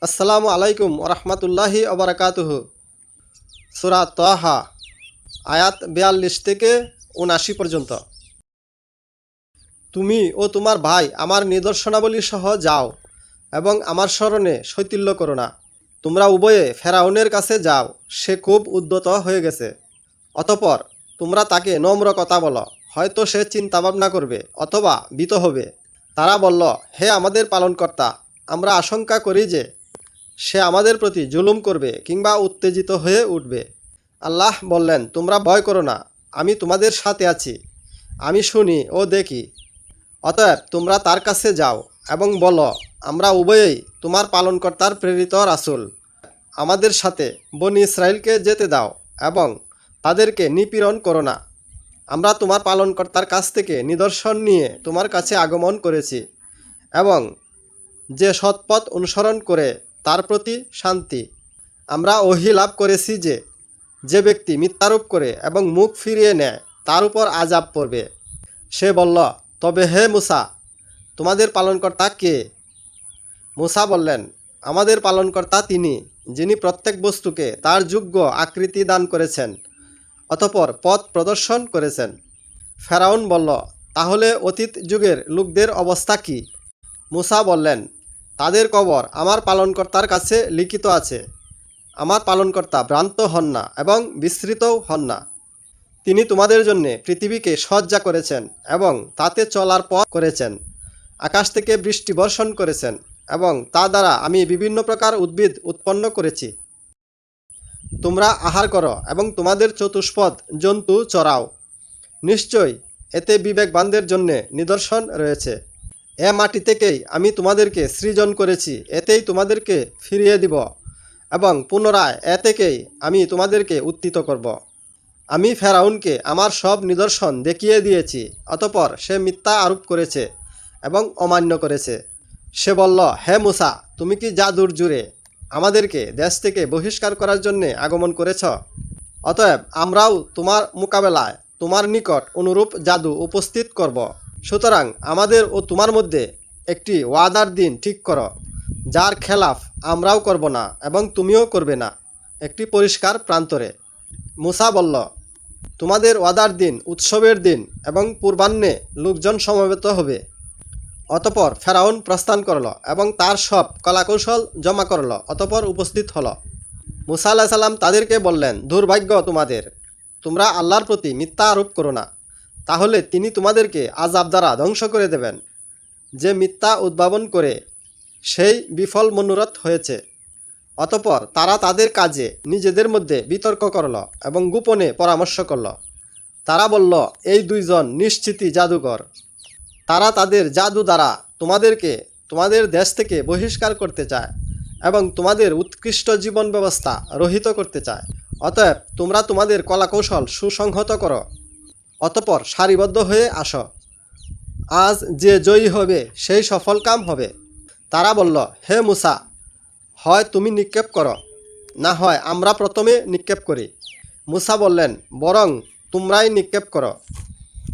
আসসালামু আলাইকুম ওরহমতুল্লাহি ওবরাকাতুহু। সূরা তাহা আয়াত 42 থেকে 79 পর্যন্ত। তুমি ও তোমার ভাই আমার নিদর্শনাবলী সহ যাও এবং আমার স্মরণে শৈথিল্য করো না। তোমরা উভয়ে ফেরাউনের কাছে যাও, সে খুব উদ্যত হয়ে গেছে। অতপর তোমরা তাকে নম্র কথা বলো, হয়তো সে চিন্তা ভাবনা করবে অথবা ভীত হবে। তারা বলল, হে আমাদের পালনকর্তা, আমরা আশঙ্কা করি যে সে আমাদের প্রতি জুলুম করবে কিংবা উত্তেজিত হয়ে উঠবে। আল্লাহ বললেন, তোমরা ভয় করো না, আমি তোমাদের সাথে আছি, আমি শুনি ও দেখি। অতএব তোমরা তার কাছে যাও এবং বলো, আমরা উভয়েই তোমার পালনকর্তার প্রেরিত রাসূল। আমাদের সাথে বনি ইসরাইলকে যেতে দাও এবং তাদেরকে নিপীড়ন করো না। আমরা তোমার পালনকর্তার কাছ থেকে নিদর্শন নিয়ে তোমার কাছে আগমন করেছি এবং যে সৎপথ অনুসরণ করে তার প্রতি শান্তি। আমরা ওহী লাভ করেছি যে যে ব্যক্তি মিথ্যারোপ করে এবং মুখ ফিরিয়ে নেয় তার উপর আযাব পড়বে। সে বলল, তবে হে মুসা, তোমাদের পালনকর্তা কে? মুসা বললেন, আমাদের পালনকর্তা তিনি, যিনি প্রত্যেক বস্তুকে তার যোগ্য আকৃতি দান করেছেন, অতপর পথ প্রদর্শন করেছেন। ফেরাউন বলল, তাহলে অতীত যুগের লোকদের অবস্থা কি? মুসা বললেন, তাদের কবর আমার পালনকর্তার কাছে লিখিত আছে। আমার পালনকর্তা ভ্রান্ত হন না এবং বিস্মৃতও হন না। তিনি তোমাদের জন্য পৃথিবীকে সজ্জা করেছেন এবং তাতে চলার পথ করেছেন। আকাশ থেকে বৃষ্টি বর্ষণ করেছেন এবং তা দ্বারা আমি বিভিন্ন প্রকার উদ্ভিদ উৎপন্ন করেছি। তোমরা আহার করো এবং তোমাদের চতুষ্পদ জন্তু চরাও। নিশ্চয়ই এতে বিবেকবানদের জন্য নিদর্শন রয়েছে। এ মাটি থেকেই আমি তোমাদেরকে সৃজন করেছি, এতেই তোমাদেরকে ফিরিয়ে দিব এবং পুনরায় এ থেকেই আমি তোমাদেরকে উত্থিত করব। আমি ফেরাউনকে আমার সব নিদর্শন দেখিয়ে দিয়েছি, অতপর সে মিথ্যা আরোপ করেছে এবং অমান্য করেছে। সে বলল, হে মুসা, তুমি কি জাদুর জুড়ে আমাদেরকে দেশ থেকে বহিষ্কার করার জন্যে আগমন করেছ? অতএব আমরাও তোমার মোকাবেলায় তোমার নিকট অনুরূপ জাদু উপস্থিত করব। সুতরাং আমাদের ও তোমার মধ্যে একটি ওয়াদার দিন ঠিক করো, যার খেলাফ আমরাও করব না এবং তুমিও করবে না, একটি পরিষ্কার প্রান্তরে। মুসা বলল, তোমাদের ওয়াদার দিন উৎসবের দিন এবং পূর্বাহ্নে লোকজন সমবেত হবে। অতপর ফেরাউন প্রস্থান করল এবং তার সব কলাকৌশল জমা করল, অতপর উপস্থিত হল। মুসা আলাইহিস সালাম তাদেরকে বললেন, দুর্ভাগ্য তোমাদের, তোমরা আল্লাহর প্রতি মিথ্যা আরোপ করো না, তাহলে তিনি তোমাদেরকে আযাব দ্বারা ধ্বংস করে দেবেন। যে মিথ্যা উদ্ভাবন করে সেই বিফল মনোরথ হয়েছে। অতপর তারা তাদের কাজে নিজেদের মধ্যে বিতর্ক করল এবং গোপনে পরামর্শ করল। তারা বলল, এই দুইজন নিশ্চিতই জাদুকর। তারা তাদের জাদু দ্বারা তোমাদেরকে তোমাদের দেশ থেকে বহিষ্কার করতে চায় এবং তোমাদের উৎকৃষ্ট জীবন ব্যবস্থা রহিত করতে চায়। অতএব তোমরা তোমাদের কলাকৌশল সুসংহত করো, অতপর সারিবদ্ধ হয়ে আসো। আজ যে জয়ী হবে সেই সফলকাম হবে। তারা বলল, হে মুসা, হয় তুমি নিক্ষেপ করো, না হয় আমরা প্রথমে নিক্ষেপ করি। মুসা বললেন, বরং তোমরাই নিক্ষেপ করো।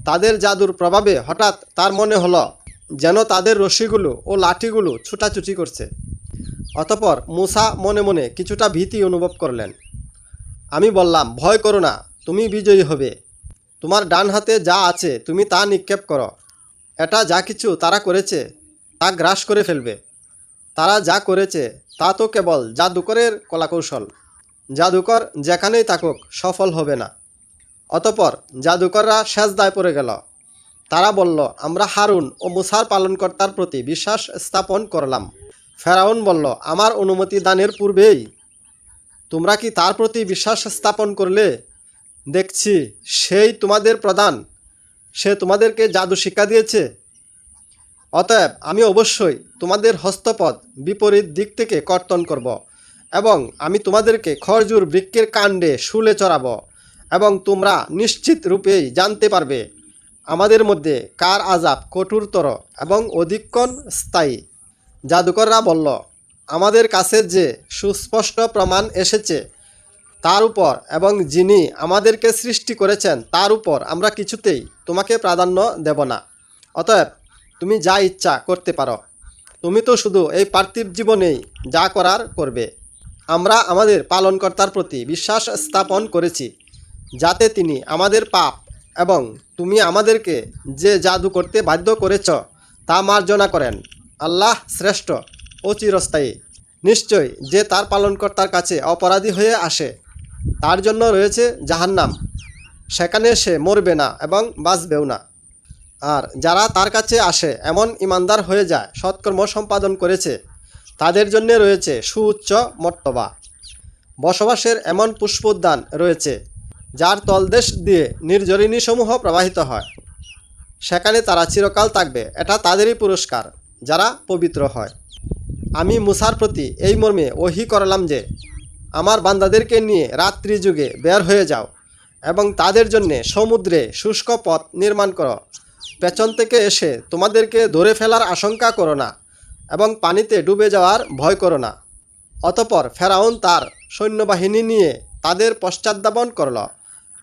তাদের জাদুর প্রভাবে হঠাৎ তার মনে হলো যেন তাদের রশ্মিগুলো ও লাঠিগুলো ছুটাছুটি করছে। অতপর মুসা মনে মনে কিছুটা ভীতি অনুভব করলেন। আমি বললাম, ভয় করো না, তুমি বিজয়ী হবে। তোমার ডান হাতে যা আছে তুমি তা নিক্ষেপ করো। এটা যা কিছু তারা করেছে তা গ্রাস করে ফেলবে। তারা যা করেছে তা তো কেবল জাদুকরের কলাকৌশল। জাদুকর যেখানেই থাকুক সফল হবে না। অতপর জাদুকররা সেজদায় পড়ে গেল। তারা বলল, আমরা হারুন ও মুসার পালনকর্তার প্রতি বিশ্বাস স্থাপন করলাম। ফেরাউন বলল, আমার অনুমতি দানের পূর্বেই তোমরা কি তার প্রতি বিশ্বাস স্থাপন করলে? দেখছি সেই তোমাদের প্রধান, সে তোমাদেরকে জাদু শিক্ষা দিয়েছে। অতএব আমি অবশ্যই তোমাদের হস্তপদ বিপরীত দিক থেকে কর্তন করব এবং আমি তোমাদেরকে খরজুর বৃক্ষের কাণ্ডে শুলে চড়াব এবং তোমরা নিশ্চিত রূপেই জানতে পারবে আমাদের মধ্যে কার আযাব কঠোরতর এবং অধিকক্ষণ স্থায়ী। জাদুকররা বলল, আমাদের কাছে যে সুস্পষ্ট প্রমাণ এসেছে তার উপর এবং যিনি আমাদেরকে সৃষ্টি করেছেন তার উপর আমরা কিছুতেই তোমাকে প্রাধান্য দেব না। অতএব তুমি যা ইচ্ছা করতে পারো। তুমি তো শুধু এই পার্থিব জীবনেই যা করার করবে। আমরা আমাদের পালনকর্তার প্রতি বিশ্বাস স্থাপন করেছি যাতে তিনি আমাদের পাপ এবং তুমি আমাদেরকে যে জাদু করতে বাধ্য করেছ তা মার্জনা করেন। আল্লাহ শ্রেষ্ঠ ও চিরস্থায়ী। নিশ্চয় যে তার পালনকর্তার কাছে অপরাধী হয়ে আসে তার জন্য রয়েছে জাহান্নাম, সেখানে সে মরবে না এবং বাঁচবেও না। আর যারা তার কাছে আসে এমন ইমানদার হয়ে যায়, সৎকর্ম সম্পাদন করেছে, তাদের জন্য রয়েছে সুউচ্চ মর্তবা। বসবাসের এমন পুষ্পোদ্যান রয়েছে যার তলদেশ দিয়ে নির্ঝরিণীসমূহ প্রবাহিত হয়। সেখানে তারা চিরকাল থাকবে। এটা তাদেরই পুরস্কার যারা পবিত্র হয়। আমি মুসার প্রতি এই মর্মে ওহী করলাম যে আমার বান্দাদেরকে নিয়ে রাত্রি যুগে বের হয়ে যাও এবং তাদের জন্য সমুদ্রে শুষ্ক পথ নির্মাণ করো। পেছন থেকে এসে তোমাদেরকে ধরে ফেলার আশঙ্কা করো না এবং পানিতে ডুবে যাওয়ার ভয় করো না। অতপর ফেরাউন তার সৈন্যবাহিনী নিয়ে তাদের পশ্চাদ্ধাবন করল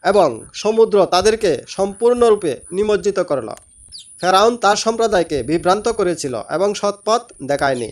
এবং সমুদ্র তাদেরকে সম্পূর্ণরূপে নিমজ্জিত করল। ফেরাউন তার সম্প্রদায়কে বিভ্রান্ত করেছিল এবং সৎপথ দেখায়নি।